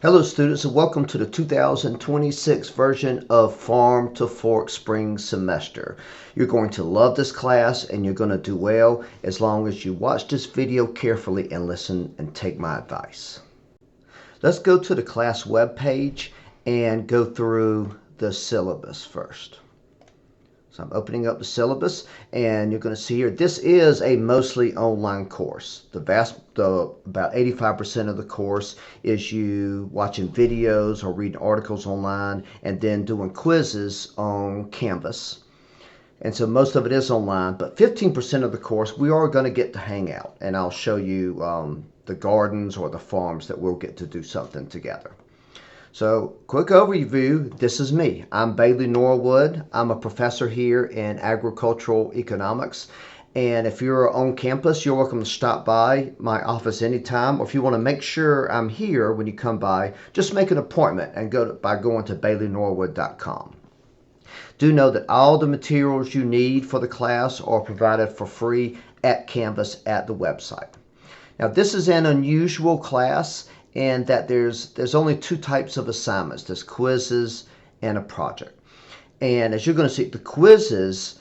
Hello students and welcome to the 2026 version of Farm2Fork Spring Semester. You're going to love this class and you're going to do well as long as you watch this video carefully and listen and take my advice. Let's go to the class webpage and go through the syllabus first. So I'm opening up the syllabus and you're going to see here, this is a mostly online course. About 85% of the course is you watching videos or reading articles online and then doing quizzes on Canvas. And so most of it is online, but 15% of the course we are going to get to hang out and I'll show you the gardens or the farms that we'll get to do something together. So, quick overview, this is me. I'm Bailey Norwood. I'm a professor here in agricultural economics. And if you're on campus, you're welcome to stop by my office anytime. Or if you want to make sure I'm here when you come by, just make an appointment and by going to baileynorwood.com. Do know that all the materials you need for the class are provided for free at Canvas at the website. Now, this is an unusual class and that there's only two types of assignments. There's quizzes and a project. And as you're going to see, the quizzes,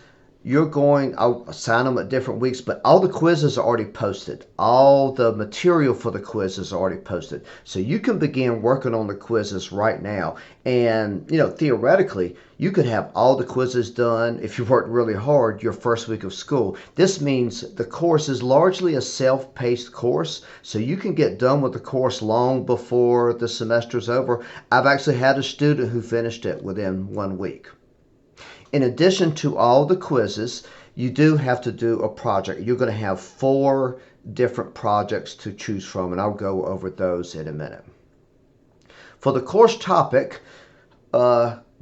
I'll assign them at different weeks, but all the quizzes are already posted. All the material for the quizzes are already posted. So you can begin working on the quizzes right now. And, theoretically, you could have all the quizzes done if you worked really hard your first week of school. This means the course is largely a self-paced course, so you can get done with the course long before the semester's over. I've actually had a student who finished it within 1 week. In addition to all the quizzes, you do have to do a project. You're going to have 4 different projects to choose from, and I'll go over those in a minute. For the course topic,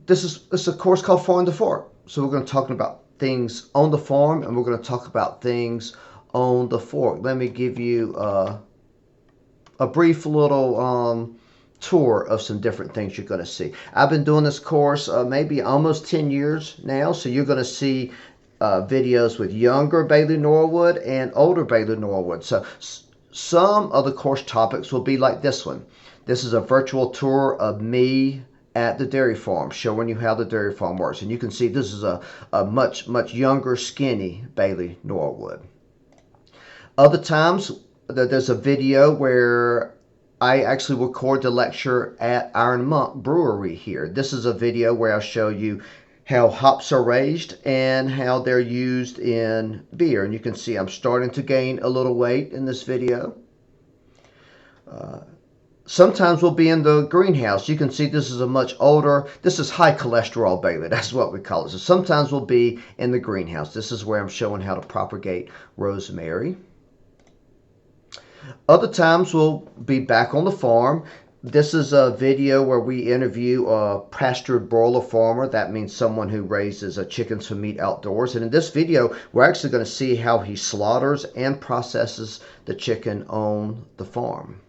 this is a course called Farm2Fork. So we're going to talk about things on the farm, and we're going to talk about things on the fork. Let me give you a brief little tour of some different things you're going to see. I've been doing this course maybe almost 10 years now, so you're going to see videos with younger Bailey Norwood and older Bailey Norwood. So some of the course topics will be like this one. This is a virtual tour of me at the dairy farm, showing you how the dairy farm works. And you can see this is a much younger, skinny Bailey Norwood. Other times, there's a video where I actually record the lecture at Iron Monk Brewery here. This is a video where I'll show you how hops are raised and how they're used in beer. And you can see I'm starting to gain a little weight in this video. Sometimes we'll be in the greenhouse. You can see this is a much older, this is high cholesterol Bailey. That's what we call it. So sometimes we'll be in the greenhouse. This is where I'm showing how to propagate rosemary. Other times we'll be back on the farm. This is a video where we interview a pastured broiler farmer. That means someone who raises chickens for meat outdoors. And in this video, we're actually going to see how he slaughters and processes the chicken on the farm.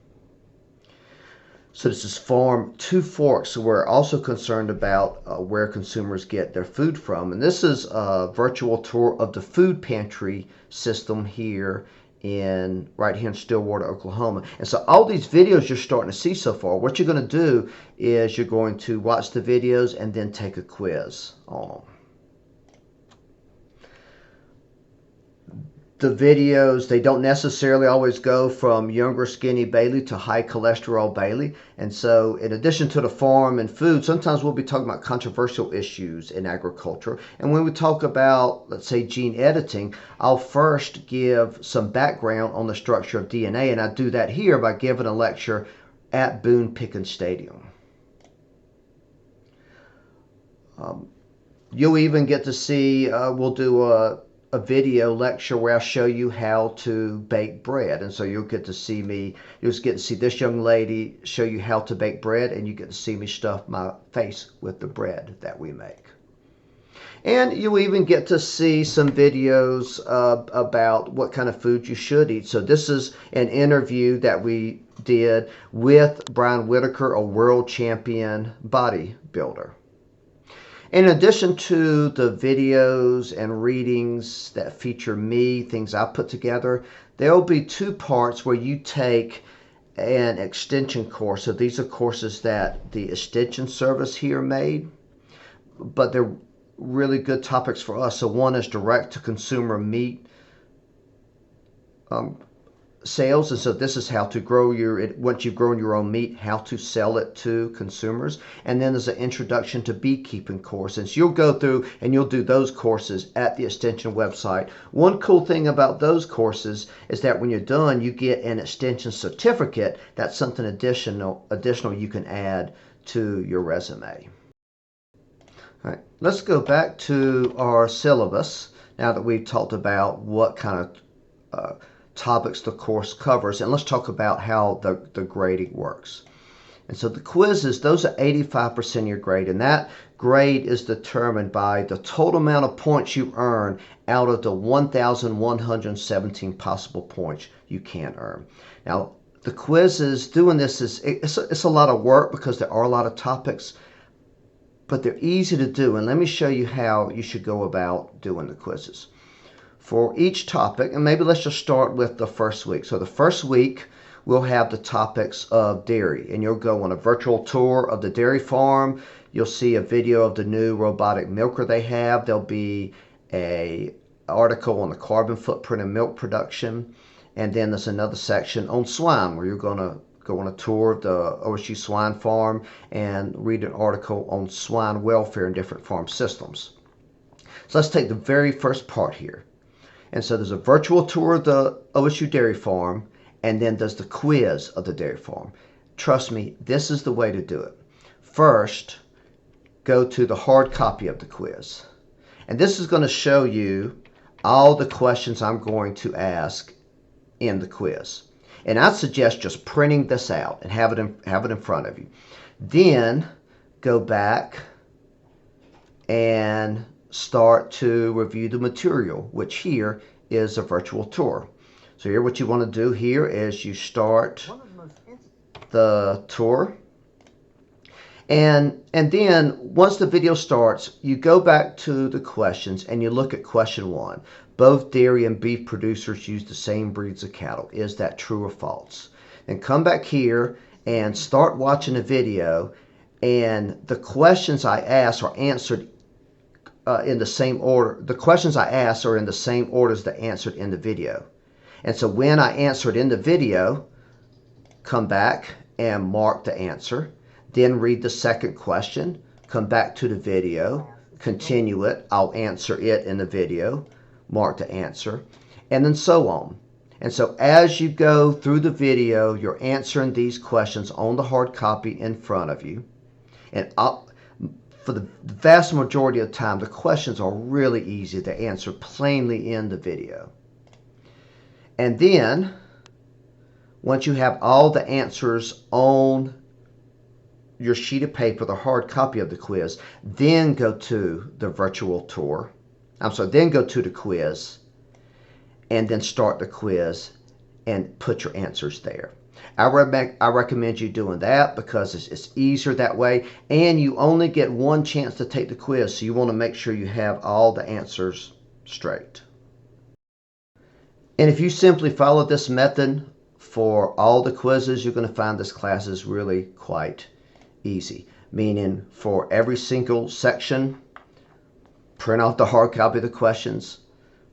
So this is Farm2Fork. So we're also concerned about where consumers get their food from. And this is a virtual tour of the food pantry system right here in Stillwater, Oklahoma. And so all these videos you're starting to see so far, what you're going to do is you're going to watch the videos and then take a quiz on them. The videos, they don't necessarily always go from younger skinny Bailey to high cholesterol Bailey. And so in addition to the farm and food, sometimes we'll be talking about controversial issues in agriculture. And when we talk about, let's say, gene editing, I'll first give some background on the structure of DNA. And I do that here by giving a lecture at Boone Pickens Stadium. You'll even get to see, we'll do a video lecture where I'll show you how to bake bread. And so you'll get to see this young lady show you how to bake bread, and you get to see me stuff my face with the bread that we make. And you'll even get to see some videos about what kind of food you should eat. So this is an interview that we did with Brian Whitaker, a world champion bodybuilder. In addition to the videos and readings that feature me, things I put together, there will be 2 parts where you take an extension course. So these are courses that the extension service here made, but they're really good topics for us. So one is direct to consumer meat sales, and so this is how to grow once you've grown your own meat, how to sell it to consumers. And then there's an introduction to beekeeping course, and so you'll go through and you'll do those courses at the extension website. One cool thing about those courses is that when you're done, you get an extension certificate. That's something additional you can add to your resume. All right, let's go back to our syllabus now that we've talked about what kind of topics the course covers, and let's talk about how the grading works. And so the quizzes, those are 85% of your grade, and that grade is determined by the total amount of points you earn out of the 1,117 possible points you can earn. Now, the quizzes, doing this it's a lot of work because there are a lot of topics, but they're easy to do, and let me show you how you should go about doing the quizzes. For each topic, and maybe let's just start with the first week. So the first week, we'll have the topics of dairy, and you'll go on a virtual tour of the dairy farm. You'll see a video of the new robotic milker they have. There'll be an article on the carbon footprint of milk production, and then there's another section on swine where you're going to go on a tour of the OSU swine farm and read an article on swine welfare and different farm systems. So let's take the very first part here. And so there's a virtual tour of the OSU dairy farm, and then there's the quiz of the dairy farm. Trust me, this is the way to do it. First, go to the hard copy of the quiz. And this is going to show you all the questions I'm going to ask in the quiz. And I suggest just printing this out and have it in front of you. Then go back and start to review the material, which here is a virtual tour. So here what you want to do here is you start the tour, and then once the video starts, you go back to the questions and you look at question 1. Both dairy and beef producers use the same breeds of cattle. Is that true or false? Then come back here and start watching the video, and the questions I ask are answered in the same order. The questions I asked are in the same order as the answered in the video. And so when I answered in the video, come back and mark the answer. Then read the second question, come back to the video, continue it. I'll answer it in the video, mark the answer, and then so on. And so as you go through the video, you're answering these questions on the hard copy in front of you. And for the vast majority of the time, the questions are really easy to answer plainly in the video. And then, once you have all the answers on your sheet of paper, the hard copy of the quiz, then go to the virtual tour. Then go to the quiz, and then start the quiz and put your answers there. I recommend you doing that because it's easier that way, and you only get one chance to take the quiz, so you want to make sure you have all the answers straight. And if you simply follow this method for all the quizzes, you're going to find this class is really quite easy. Meaning for every single section, print out the hard copy of the questions,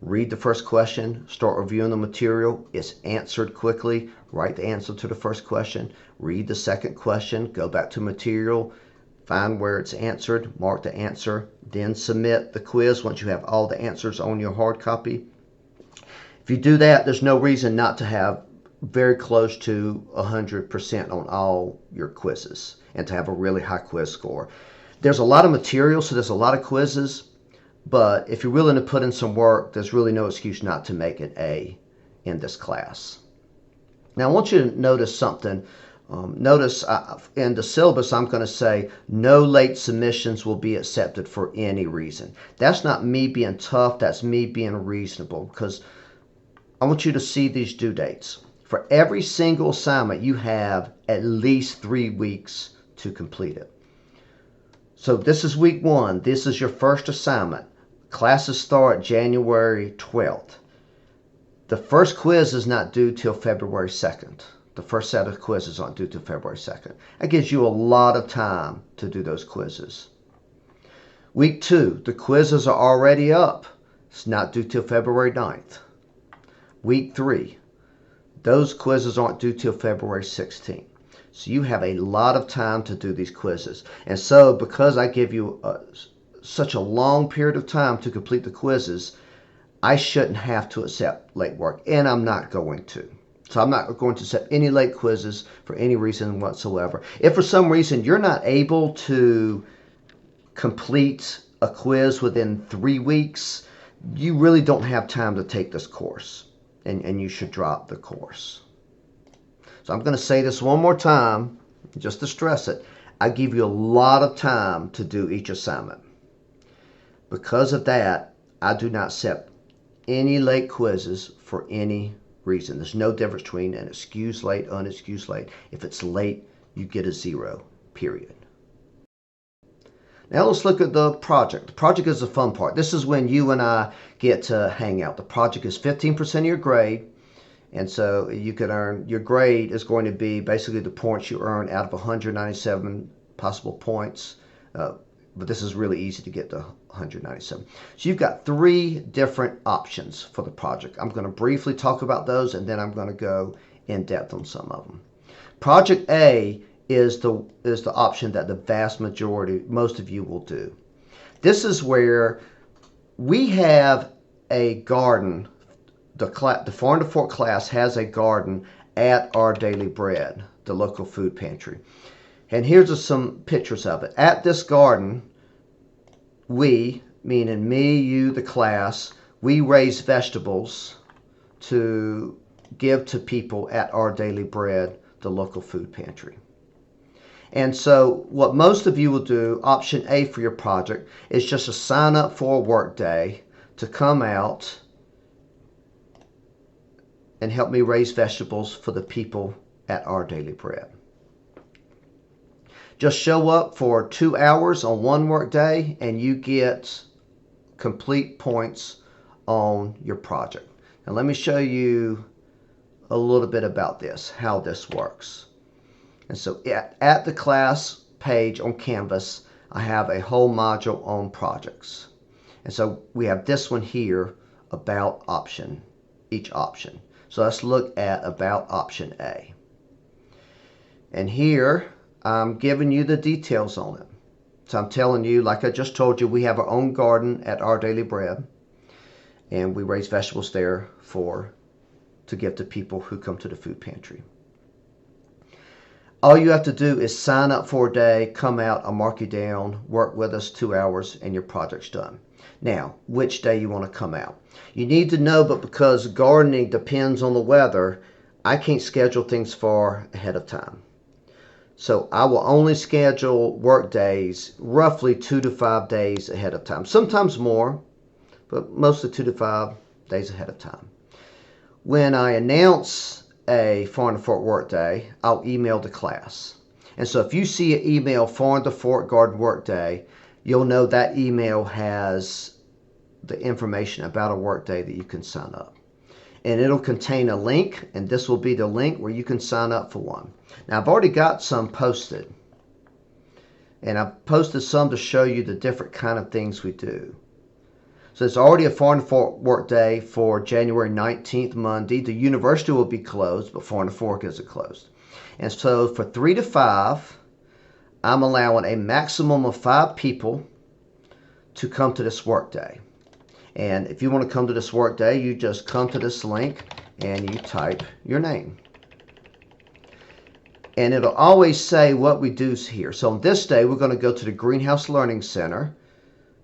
read the first question, start reviewing the material. It's answered quickly. Write the answer to the first question. Read the second question. Go back to material. Find where it's answered. Mark the answer. Then submit the quiz once you have all the answers on your hard copy. If you do that, there's no reason not to have very close to 100% on all your quizzes and to have a really high quiz score. There's a lot of material, so there's a lot of quizzes. But if you're willing to put in some work, there's really no excuse not to make an A in this class. Now, I want you to notice something. Notice in the syllabus, I'm going to say no late submissions will be accepted for any reason. That's not me being tough. That's me being reasonable, because I want you to see these due dates. For every single assignment, you have at least 3 weeks to complete it. So this is week 1. This is your first assignment. Classes start January 12th. The first quiz is not due till February 2nd. The first set of quizzes aren't due till February 2nd. That gives you a lot of time to do those quizzes. Week 2, the quizzes are already up. It's not due till February 9th. Week 3, those quizzes aren't due till February 16th. So you have a lot of time to do these quizzes. And so because I give you such a long period of time to complete the quizzes, I shouldn't have to accept late work, and I'm not going to. So I'm not going to accept any late quizzes for any reason whatsoever. If for some reason you're not able to complete a quiz within 3 weeks, you really don't have time to take this course, and you should drop the course. So I'm going to say this one more time, just to stress it. I give you a lot of time to do each assignment. Because of that, I do not accept any late quizzes for any reason. There's no difference between an excused late, unexcused late. If it's late, you get a 0, period. Now let's look at the project. The project is the fun part. This is when you and I get to hang out. The project is 15% of your grade. And so you can earn, your grade is going to be basically the points you earn out of 197 possible points. But this is really easy to get to 197. So you've got 3 different options for the project. I'm going to briefly talk about those, and then I'm going to go in depth on some of them. Project A is the option that the vast majority, most of you will do. This is where we have a garden. The Farm2Fork class has a garden at Our Daily Bread, the local food pantry. And here's some pictures of it. At this garden, we, meaning me, you, the class, we raise vegetables to give to people at Our Daily Bread, the local food pantry. And so what most of you will do, option A for your project, is just to sign up for a work day to come out and help me raise vegetables for the people at Our Daily Bread. Just show up for 2 hours on one work day and you get complete points on your project. Now let me show you a little bit about this, how this works. And so at the class page on Canvas, I have a whole module on projects. And so we have this one here, about option, each option. So let's look at about option A. And here I'm giving you the details on it. So I'm telling you, like I just told you, we have our own garden at Our Daily Bread. And we raise vegetables there to give to people who come to the food pantry. All you have to do is sign up for a day, come out, I'll mark you down, work with us 2 hours, and your project's done. Now, which day you want to come out? You need to know, but because gardening depends on the weather, I can't schedule things far ahead of time. So I will only schedule work days roughly 2 to 5 days ahead of time. Sometimes more, but mostly 2 to 5 days ahead of time. When I announce a Farm2Fork work day, I'll email the class. And so if you see an email, Farm2Fork Garden Work Day, you'll know that email has the information about a work day that you can sign up. And it'll contain a link, and this will be the link where you can sign up for one. Now I've already got some posted. And I've posted some to show you the different kind of things we do. So it's already a Farm2Fork work day for January 19th, Monday. The university will be closed, but Farm2Fork isn't closed. And so for 3 to 5, I'm allowing a maximum of 5 people to come to this work day. And if you want to come to this work day, you just come to this link and you type your name. And it'll always say what we do here. So on this day, we're going to go to the Greenhouse Learning Center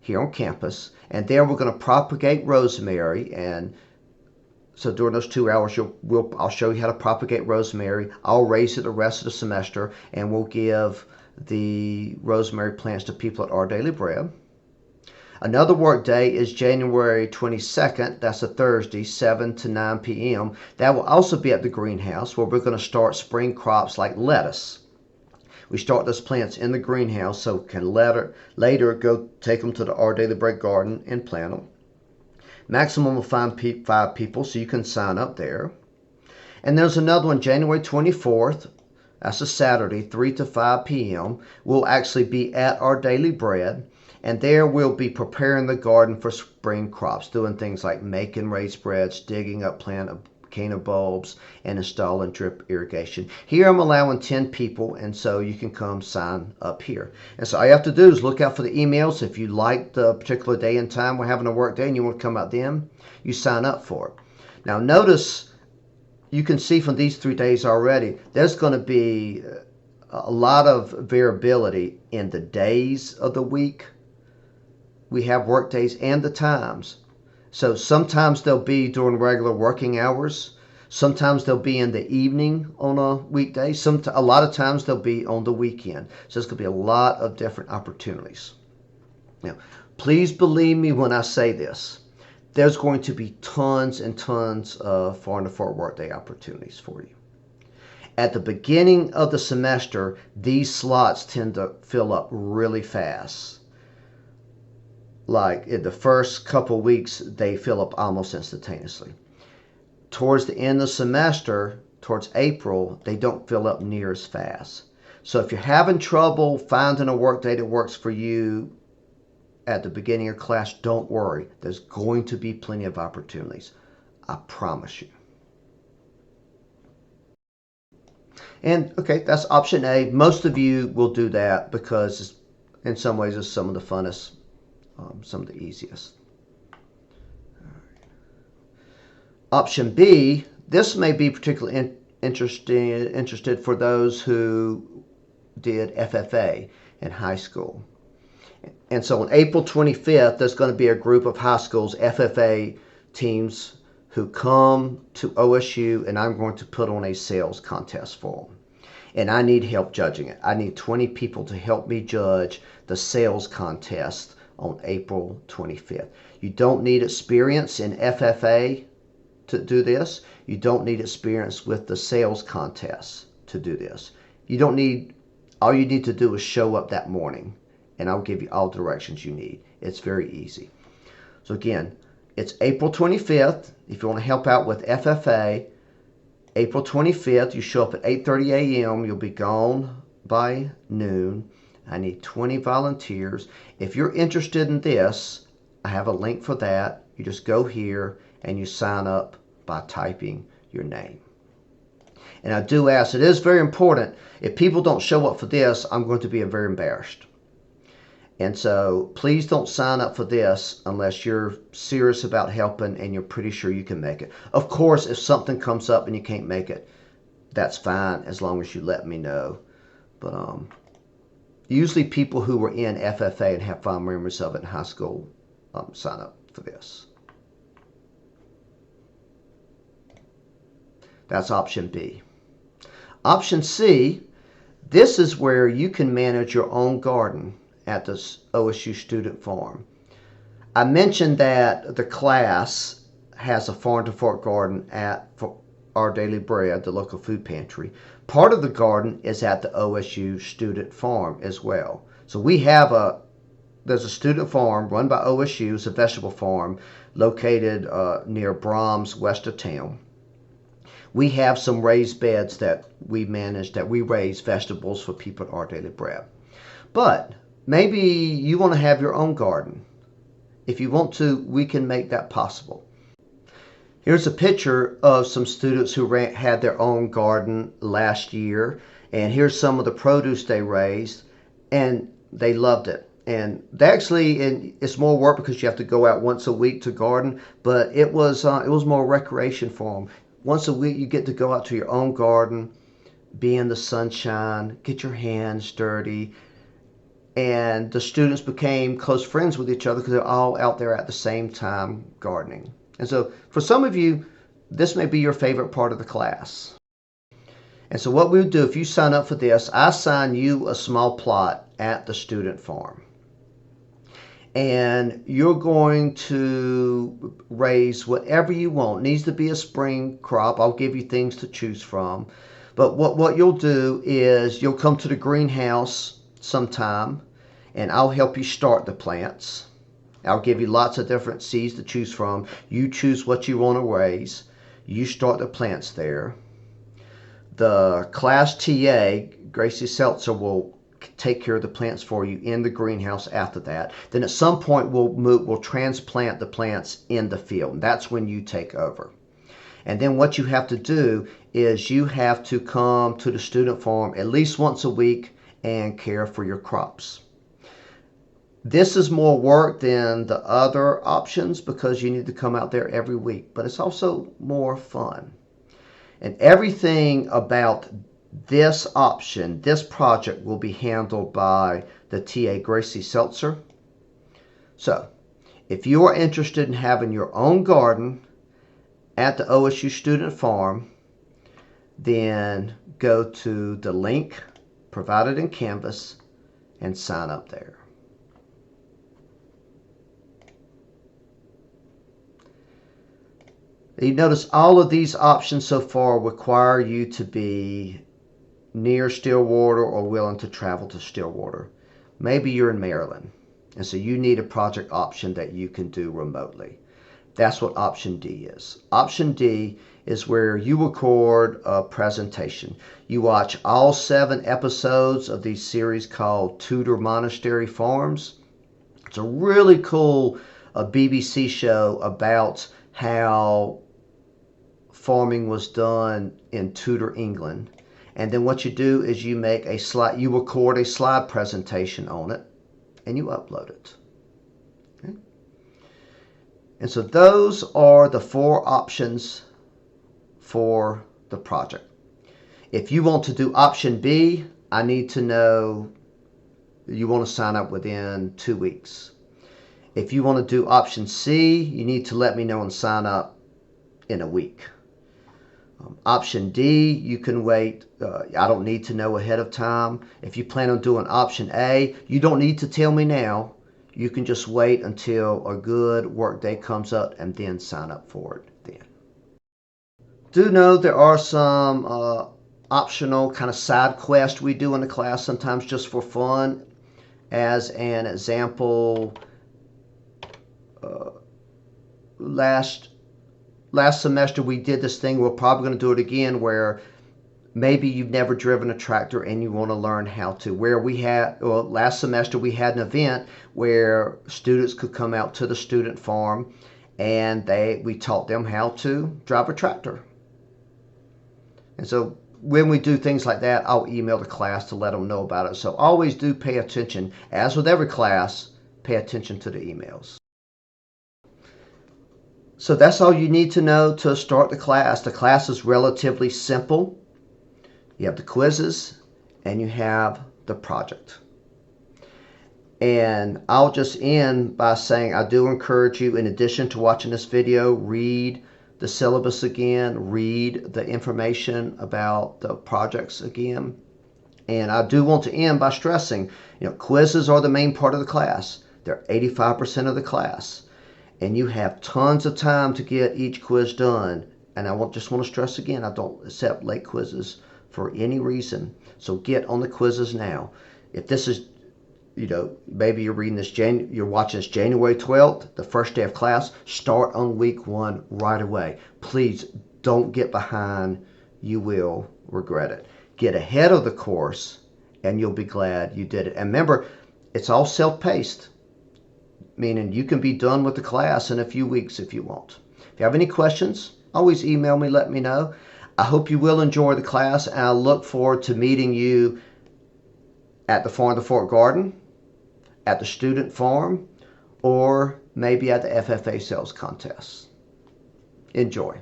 here on campus. And there we're going to propagate rosemary. And so during those 2 hours, I'll show you how to propagate rosemary. I'll raise it the rest of the semester. And we'll give the rosemary plants to people at Our Daily Bread. Another work day is January 22nd. That's a Thursday, 7 to 9 p.m. That will also be at the greenhouse where we're going to start spring crops like lettuce. We start those plants in the greenhouse so we can later go take them to the Our Daily Bread garden and plant them. Maximum of 5 people, so you can sign up there. And there's another one, January 24th. That's a Saturday, 3 to 5 p.m. We'll actually be at Our Daily Bread. And there we'll be preparing the garden for spring crops, doing things like making raised beds, digging up plant can of bulbs, and installing drip irrigation. Here I'm allowing 10 people, and so you can come sign up here. And so all you have to do is look out for the emails. If you like the particular day and time we're having a work day and you want to come out then, you sign up for it. Now notice, you can see from these 3 days already, there's going to be a lot of variability in the days of the week. We have work days and the times. So sometimes they'll be during regular working hours. Sometimes they'll be in the evening on a weekday. A lot of times they'll be on the weekend. So it's going to be a lot of different opportunities. Now, please believe me when I say this. There's going to be tons and tons of Farm2Fork workday opportunities for you. At the beginning of the semester, these slots tend to fill up really fast. Like in the first couple weeks, they fill up almost instantaneously. Towards the end of the semester, towards April, they don't fill up near as fast. So if you're having trouble finding a workday that works for you at the beginning of class, don't worry. There's going to be plenty of opportunities. I promise you. And okay, that's option A. Most of you will do that because in some ways it's some of the funnest. Some of the easiest. Option B, this may be particularly interested for those who did FFA in high school. And so on April 25th, there's going to be a group of high schools, FFA teams, who come to OSU, and I'm going to put on a sales contest for them. And I need help judging it. I need 20 people to help me judge the sales contest on April 25th. You don't need experience in FFA to do this. You don't need experience with the sales contest to do this. All you need to do is show up that morning, and I'll give you all directions you need. It's very easy. So again, it's April 25th. If you want to help out with FFA, April 25th, you show up at 8:30 a.m. You'll be gone by noon. I need 20 volunteers. If you're interested in this, I have a link for that. You just go here and you sign up by typing your name. And I do ask, it is very important, if people don't show up for this, I'm going to be very embarrassed. And so please don't sign up for this unless you're serious about helping and you're pretty sure you can make it. Of course, if something comes up and you can't make it, that's fine as long as you let me know. But usually people who were in FFA and have fond memories of it in high school sign up for this. That's option B. Option C, this is where you can manage your own garden at the OSU Student Farm. I mentioned that the class has a Farm2Fork garden at Our Daily Bread, the local food pantry. Part of the garden is at the OSU Student Farm as well. So there's a student farm run by OSU. It's a vegetable farm located near Brahms, west of town. We have some raised beds that we manage, that we raise vegetables for people at Our Daily Bread. But maybe you want to have your own garden. If you want to, we can make that possible. Here's a picture of some students who had their own garden last year. And here's some of the produce they raised. And they loved it. And it's more work because you have to go out once a week to garden. But it was more recreation for them. Once a week, you get to go out to your own garden, be in the sunshine, get your hands dirty. And the students became close friends with each other because they're all out there at the same time gardening. And so for some of you, this may be your favorite part of the class. And so what we would do, if you sign up for this, I assign you a small plot at the student farm. And you're going to raise whatever you want. It needs to be a spring crop. I'll give you things to choose from. But what you'll do is you'll come to the greenhouse sometime, and I'll help you start the plants. I'll give you lots of different seeds to choose from. You choose what you want to raise. You start the plants there. The class TA, Gracie Seltzer, will take care of the plants for you in the greenhouse after that. Then at some point we'll transplant the plants in the field. And that's when you take over. And then what you have to do is you have to come to the student farm at least once a week and care for your crops. This is more work than the other options because you need to come out there every week, but it's also more fun. And everything about this option, this project, will be handled by the TA, Gracie Seltzer. So, if you are interested in having your own garden at the OSU Student Farm, then go to the link provided in Canvas and sign up there. You notice all of these options so far require you to be near Stillwater or willing to travel to Stillwater. Maybe you're in Maryland, and so you need a project option that you can do remotely. That's what option D is. Option D is where you record a presentation. You watch all 7 episodes of the series called Tudor Monastery Farms. It's a really cool BBC show about how farming was done in Tudor England. And then what you do is you make a slide, you record a slide presentation on it, and you upload it. Okay? And so those are the 4 options for the project. If you want to do option B, I need to know you want to sign up within 2 weeks. If you want to do option C, you need to let me know and sign up in a week. Option D, you can wait. I don't need to know ahead of time. If you plan on doing option A, you don't need to tell me now. You can just wait until a good work day comes up and then sign up for it then. Do know there are some optional kind of side quests we do in the class, sometimes just for fun. As an example, last semester we did this thing. We're probably going to do it again, where maybe you've never driven a tractor and you want to learn how to. Last semester we had an event where students could come out to the student farm and we taught them how to drive a tractor. And so when we do things like that, I'll email the class to let them know about it. So always do pay attention. As with every class, pay attention to the emails. So that's all you need to know to start the class. The class is relatively simple. You have the quizzes and you have the project. And I'll just end by saying I do encourage you, in addition to watching this video, read the syllabus again, read the information about the projects again. And I do want to end by stressing, quizzes are the main part of the class. They're 85% of the class. And you have tons of time to get each quiz done. And I just want to stress again, I don't accept late quizzes for any reason. So get on the quizzes now. If this is, maybe you're reading this, you're watching this January 12th, the first day of class, start on week 1 right away. Please don't get behind. You will regret it. Get ahead of the course and you'll be glad you did it. And remember, it's all self-paced, meaning you can be done with the class in a few weeks if you want. If you have any questions, always email me, let me know. I hope you will enjoy the class, and I look forward to meeting you at the Farm2Fork garden, at the student farm, or maybe at the FFA sales contest. Enjoy.